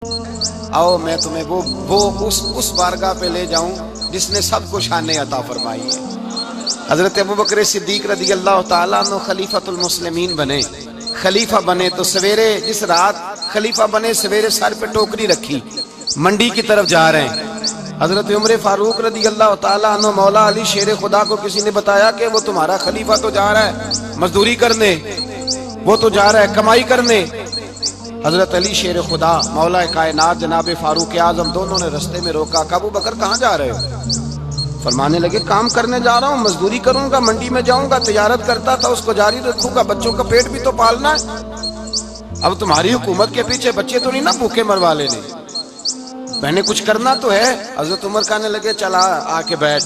आओ मैं तुम्हें वो उस बारगाह पे ले जाऊं जिसने सबको शान अता फरमाई है। हजरत अबू बकर सिद्दीक रज़ी अल्लाह ताला अन्हु खलीफतुल मुस्लिमीन बने, खलीफा बने तो सवेरे जिस रात खलीफा बने सवेरे सर पे टोकरी रखी, मंडी की तरफ जा रहे हैं। हजरत उमर फारूक रज़ी अल्लाह ताला अन्हु मौला अली शेर खुदा को किसी ने बताया कि वो तुम्हारा खलीफा तो जा रहा है मजदूरी करने, वो तो जा रहा है कमाई करने। हजरत अली शेर खुदा मौला कायनात जनाब फारूक आजम दोनों ने रास्ते में रोका। अबू बकर कहाँ जा रहे हो? फरमाने लगे काम करने जा रहा हूँ, मजदूरी करूंगा, मंडी में जाऊंगा, तिजारत करता था उसको जारी रखूंगा, बच्चों का पेट भी तो पालना है। अब तुम्हारी हुकूमत के पीछे बच्चे तो नहीं ना भूखे मरवा लेने, मैंने कुछ करना तो है। हजरत उमर कहने लगे चला आके बैठ,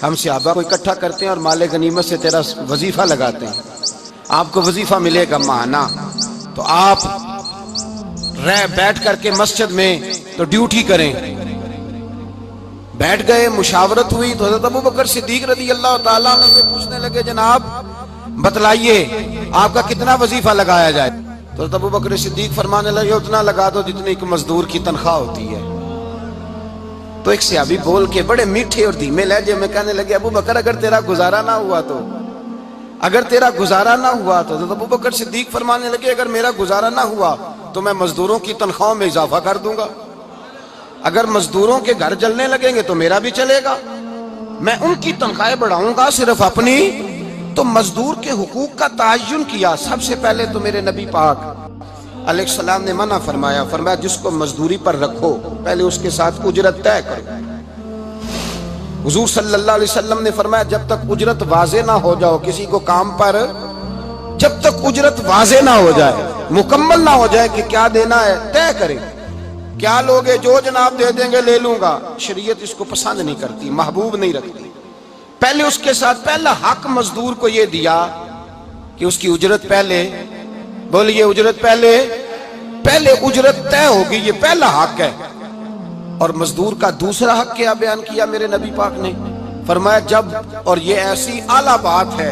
हम सहाबा को इकट्ठा करते हैं और माले गनीमत से तेरा वजीफा लगाते हैं, आपको वजीफा मिलेगा माना। तो आप बैठ करके मस्जिद में तो ड्यूटी करें। बैठ गए, मुशावरत हुई तो हज़रत अबू बकर सिद्दीक रज़ी अल्लाह ताला अन्हु से पूछने लगे जनाब बतलाइए आपका कितना वजीफा लगाया जाए? तो हज़रत अबू बकर सिद्दीक फरमाने लगे उतना लगा दो जितनी एक मजदूर की तनख्वाह होती है। तो एक सहाबी बोल के बड़े मीठे और धीमे लहजे में कहने लगे अबू बकर अगर तेरा गुजारा ना हुआ तो, अगर तेरा गुजारा ना हुआ तो हज़रत अबू बकर सिद्दीक फरमाने लगे अगर मेरा गुजारा ना हुआ तो मैं मजदूरों की तनख्वाह में इजाफा कर दूंगा, अगर मजदूरों के घर जलने लगेंगे तो मेरा भी चलेगा, मैं उनकी तनख्वाहें बढ़ाऊंगा सिर्फ अपनी। तो मजदूर के हुकूक का तयन किया। सबसे पहले तो मेरे नबी पाक अलैहिस्सलाम ने मना फरमाया, फरमाया जिसको मजदूरी पर रखो पहले उसके साथ उजरत तय करो। हुजूर सल्लल्लाहु अलैहि वसल्लम ने फरमाया जब तक उजरत वाज़े ना हो जाओ किसी को काम पर, जब तक उजरत वाज़े ना हो जाए, मुकम्मल ना हो जाए कि क्या देना है तय करें। क्या लोगे जो जनाब दे देंगे ले लूंगा, शरीयत इसको पसंद नहीं करती, महबूब नहीं रखती। पहले उसके साथ पहला हक मजदूर को ये दिया कि उसकी उजरत पहले, बोलिए उजरत पहले उजरत तय होगी, ये पहला हक है। और मजदूर का दूसरा हक क्या बयान किया मेरे नबी पाक ने? फरमाया जब, और ये ऐसी आला बात है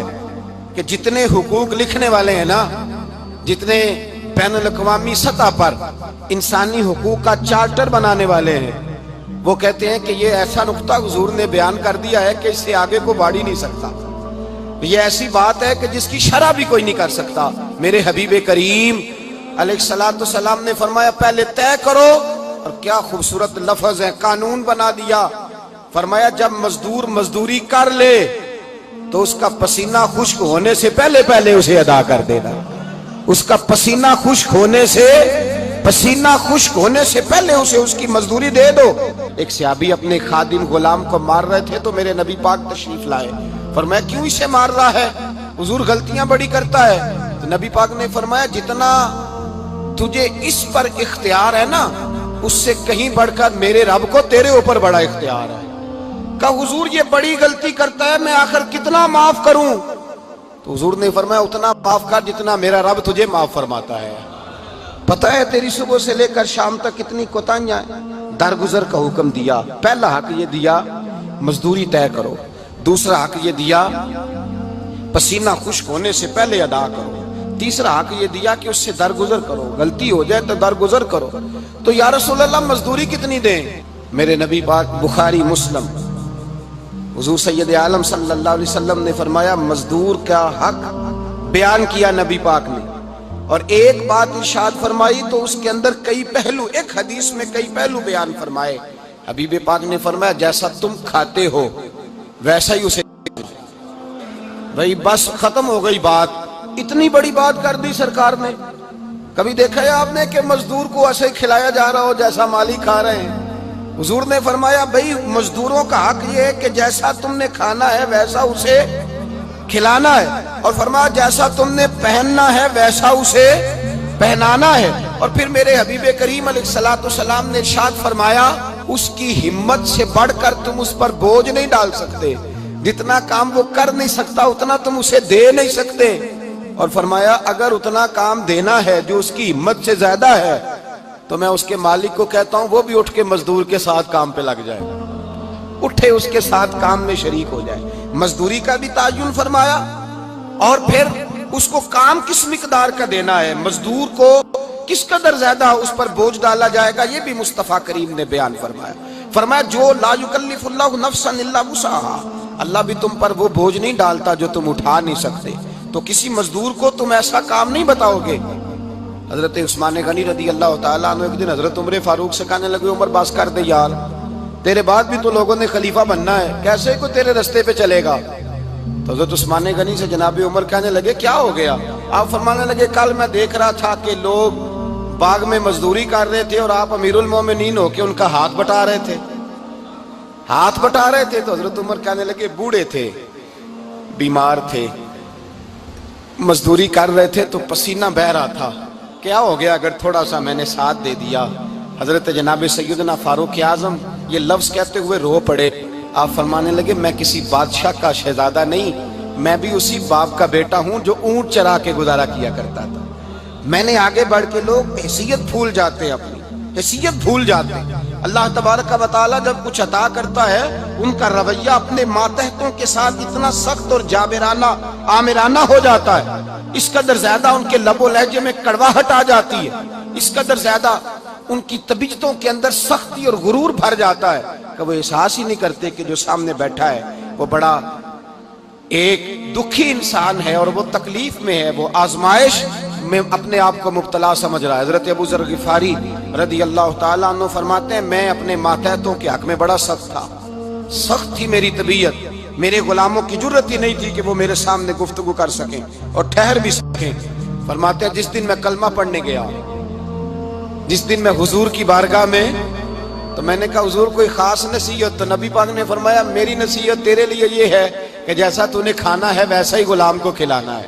कि जितने हुकूक लिखने वाले हैं ना, जितने बैनुल अक़वामी सतह पर इंसानी हुकूक का चार्टर बनाने वाले हैं, वो कहते हैं कि ये ऐसा नुक्ता हुजूर ने बयान कर दिया है कि इससे आगे को बढ़ ही नहीं सकता। ये ऐसी बात है कि जिसकी शरह भी कोई नहीं कर सकता। मेरे हबीब करीम अलैहिस्सलातु सलाम ने फरमाया पहले तय करो, और क्या खूबसूरत लफ्ज है, कानून बना दिया। फरमाया जब मजदूर मजदूरी कर ले तो उसका पसीना खुश्क होने से पहले पहले उसे अदा कर देना, उसका पसीना खुश्क होने से पहले उसे उसकी मजदूरी दे दो। एक सहाबी अपने खादिम गुलाम को मार रहे थे तो मेरे नबी पाक तशरीफ लाए, फरमाया क्यों इसे मार रहा है? हुजूर गलतियां बड़ी करता है। तो नबी पाक ने फरमाया जितना तुझे इस पर इख्तियार है ना, उससे कहीं बढ़कर मेरे रब को तेरे ऊपर बड़ा इख्तियार है। कहा हुजूर ये बड़ी गलती करता है, मैं आखिर कितना माफ करूं? तो हुजूर ने फरमाया उतना माफ कर जितना मेरा रब तुझे माफ फरमाता है। पता है तेरी सुबह से लेकर शाम तक कितनी कोताहियां हैं। दरगुजर का हुक्म दिया, पहला हक ये दिया मजदूरी तय करो, दूसरा हक ये दिया पसीना खुश्क होने से पहले अदा करो, तीसरा हक ये दिया कि उससे दरगुजर करो, गलती हो जाए तो दरगुजर करो। तो या रसूल अल्लाह मजदूरी कितनी दें? मेरे नबी पाक बुखारी मुस्लिम हुजूर सैयद आलम सल्लल्लाहु अलैहि वसल्लम ने फरमाया मजदूर का हक बयान किया नबी पाक ने, और एक बात इरशाद फरमाई तो उसके अंदर कई पहलू, एक हदीस में कई पहलू बयान फरमाए। हबीब पाक ने फरमाया जैसा तुम खाते हो वैसा ही उसे, भाई बस खत्म हो गई बात। इतनी बड़ी बात कर दी सरकार ने। कभी देखा है आपने कि मजदूर को ऐसे खिलाया जा रहा हो जैसा मालिक खा रहे हैं? हुजूर ने फरमाया भाई मजदूरों का हक ये है कि जैसा तुमने खाना है वैसा उसे खिलाना है, और फरमाया जैसा तुमने पहनना है वैसा उसे पहनाना है। और फिर मेरे हबीब करीम अलैहिस्सलातु सलाम ने इरशाद फरमाया उसकी हिम्मत से बढ़कर तुम उस पर बोझ नहीं डाल सकते, जितना काम वो कर नहीं सकता उतना तुम उसे दे नहीं सकते। और फरमाया अगर उतना काम देना है जो उसकी हिम्मत से ज्यादा है तो मैं उसके मालिक को कहता हूं वो भी उठ के मजदूर के साथ काम पे लग जाए, उठे उसके साथ काम में शरीक हो जाए। मजदूरी का भी तायुन फरमाया, और फिर उसको काम किस मिकदार का देना है मजदूर को, کس قدر زیادہ اس پر بوجھ ڈالا جائے گا، یہ بھی مصطفیٰ کریم نے بیان فرمایا۔ فرمایا جو لا یکلف اللہ نفسا الا وسعها، اللہ بھی تم پر وہ بوجھ نہیں ڈالتا جو تم اٹھا نہیں سکتے، تو کسی مزدور کو تم ایسا کام نہیں بتاؤ گے۔ حضرت عثمان غنی رضی اللہ تعالیٰ عنہ ایک دن حضرت عمر فاروق سے کہنے لگے عمر بس کر دے یار، تیرے بعد بھی تو لوگوں نے خلیفہ بننا ہے، کیسے کوئی تیرے رستے پہ چلے گا؟ تو حضرت عثمان غنی سے جناب عمر کہنے لگے کیا ہو گیا؟ آپ فرمانے لگے کل میں دیکھ رہا تھا کہ لوگ باغ میں مزدوری کر رہے تھے اور آپ امیر المومنین ہو کے ان کا ہاتھ بٹا رہے تھے، ہاتھ بٹا رہے تھے۔ تو حضرت عمر کہنے لگے بوڑھے تھے، بیمار تھے، مزدوری کر رہے تھے تو پسینہ بہہ رہا تھا، کیا ہو گیا اگر تھوڑا سا میں نے ساتھ دے دیا؟ حضرت جناب سیدنا فاروق اعظم یہ لفظ کہتے ہوئے رو پڑے۔ آپ فرمانے لگے میں کسی بادشاہ کا شہزادہ نہیں، میں بھی اسی باپ کا بیٹا ہوں جو اونٹ چرا کے گزارا کیا کرتا تھا۔ میں نے آگے بڑھ کے لوگ حیثیت بھول جاتے ہیں، اپنی حیثیت بھول جاتے ہیں۔ اللہ تبارک و تعالیٰ جب کچھ عطا کرتا ہے ان کا رویہ اپنے ماتحتوں کے ساتھ اتنا سخت اور جابرانہ آمرانہ ہو جاتا ہے، اس قدر زیادہ ان کے لب و لہجے میں کڑواہٹ آ جاتی ہے، اس قدر زیادہ ان کی طبیعتوں کے اندر سختی اور غرور بھر جاتا ہے کہ وہ احساس ہی نہیں کرتے کہ جو سامنے بیٹھا ہے وہ بڑا ایک دکھی انسان ہے اور وہ تکلیف میں ہے، وہ آزمائش میں اپنے آپ کو مبتلا سمجھ رہا ہے۔ حضرت ابو ذر غفاری رضی اللہ تعالیٰ عنہ فرماتے ہیں میں اپنے ماتحتوں کے حق میں بڑا سخت تھا، سخت تھی میری طبیعت، میرے غلاموں کی جرت ہی نہیں تھی کہ وہ میرے سامنے گفتگو کر سکیں اور ٹھہر بھی سکیں۔ فرماتے ہیں جس دن میں کلمہ پڑھنے گیا، جس دن میں حضور کی بارگاہ میں، تو میں نے کہا حضور کوئی خاص نصیحت؟ تو نبی پاک نے فرمایا میری نصیحت تیرے لیے یہ ہے کہ جیسا تو نے کھانا ہے ویسا ہی غلام کو کھلانا ہے،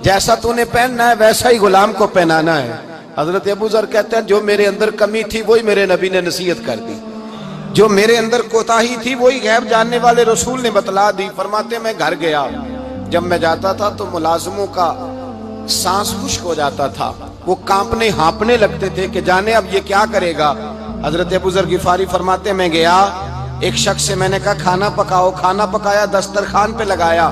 جیسا تو نے پہننا ہے ویسا ہی غلام کو پہنانا ہے۔ حضرت ابو ذر کہتے ہیں جو میرے اندر کمی تھی وہی میرے نبی نے نصیحت کر دی، جو میرے اندر کوتاہی تھی وہی غیب جاننے والے رسول نے بتلا دی۔ فرماتے ہیں میں گھر گیا، جب میں جاتا تھا تو ملازموں کا سانس خشک ہو جاتا تھا، وہ کانپنے ہانپنے لگتے تھے کہ جانے اب یہ کیا کرے گا۔ حضرت ابو ذر غفاری فرماتے ہیں میں گیا، ایک شخص سے میں نے کہا کھانا پکاؤ، کھانا پکایا، دسترخوان پہ لگایا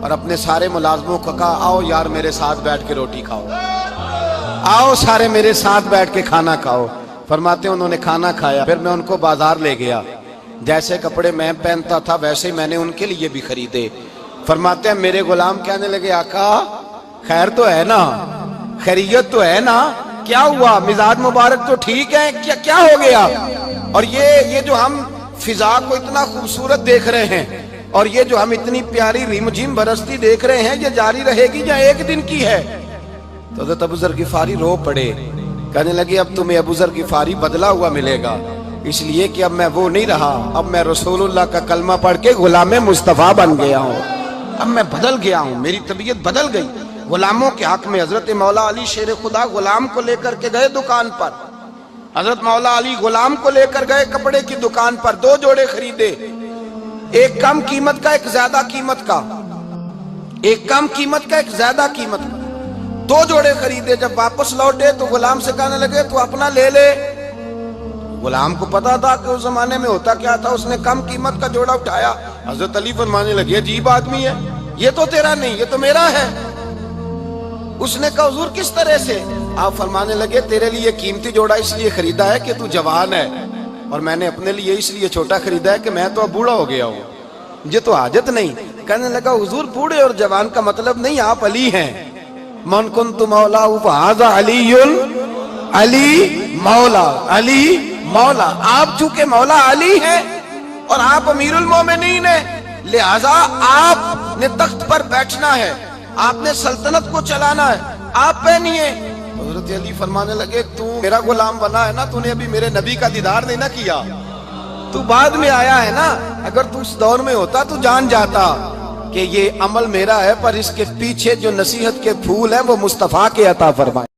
اور اپنے سارے ملازموں کو کہا آؤ یار میرے ساتھ بیٹھ کے روٹی کھاؤ، آؤ سارے میرے ساتھ بیٹھ کے کھانا کھاؤ۔ فرماتے ہیں انہوں نے کھانا کھایا، پھر میں ان کو بازار لے گیا، جیسے کپڑے میں پہنتا تھا ویسے میں نے ان کے لیے بھی خریدے۔ فرماتے ہیں میرے غلام کہنے لگے آقا خیر تو ہے نا، خیریت تو ہے نا، کیا ہوا؟ مزاج مبارک تو ٹھیک ہے، کیا ہو گیا؟ اور یہ جو ہم فضا کو اتنا خوبصورت دیکھ رہے ہیں اور یہ جو ہم اتنی پیاری ریم جھیم برستی دیکھ رہے ہیں یہ جاری رہے گی یا ایک دن کی ہے؟ تو حضرت ابو ذر غفاری رو پڑے، کہنے لگے اب تمہیں ابو ذر غفاری بدلا ہوا ملے گا، اس لیے کہ اب میں وہ نہیں رہا، اب میں رسول اللہ کا کلمہ پڑھ کے غلام مصطفیٰ بن گیا ہوں، اب میں بدل گیا ہوں، میری طبیعت بدل گئی۔ غلاموں کے حق میں حضرت مولا علی شیر خدا غلام کو لے کر کے گئے دکان پر، حضرت مولا علی غلام کو لے کر گئے کپڑے کی دکان پر، 2 جوڑے خریدے، ایک کم قیمت کا ایک زیادہ قیمت کا، ایک کم قیمت کا ایک زیادہ قیمت کا، 2 جوڑے خریدے۔ جب واپس لوٹے تو غلام سے کہنے لگے تو اپنا لے لے۔ غلام کو پتا تھا کہ اس زمانے میں ہوتا کیا تھا، اس نے کم قیمت کا جوڑا اٹھایا۔ حضرت علی فرمانے لگے عجیب آدمی ہے، یہ تو تیرا نہیں، یہ تو میرا ہے۔ اس نے کہا حضور کس طرح سے؟ آپ فرمانے لگے تیرے لیے قیمتی جوڑا اس لیے خریدا ہے کہ تو جوان ہے، اور میں نے اپنے لیے اس لیے چھوٹا خریدا ہے کہ میں تو اب بوڑھا ہو گیا ہوں، مجھے تو حاجت نہیں۔ کہنے لگا حضور بوڑھے اور جوان کا مطلب نہیں، آپ علی ہیں، من کنت مولا فہذا علی، علی مولا، علی مولا، آپ چونکہ مولا علی ہیں اور آپ امیر المومنین ہیں، لہذا آپ نے تخت پر بیٹھنا ہے، آپ نے سلطنت کو چلانا ہے، آپ پہنیے۔ حضرت علی فرمانے لگے تو میرا غلام بنا ہے نا، تو نے ابھی میرے نبی کا دیدار نہیں نہ کیا، تو بعد میں آیا ہے نا، اگر تو اس دور میں ہوتا تو جان جاتا کہ یہ عمل میرا ہے، پر اس کے پیچھے جو نصیحت کے پھول ہیں وہ مصطفیٰ کے عطا فرمائے۔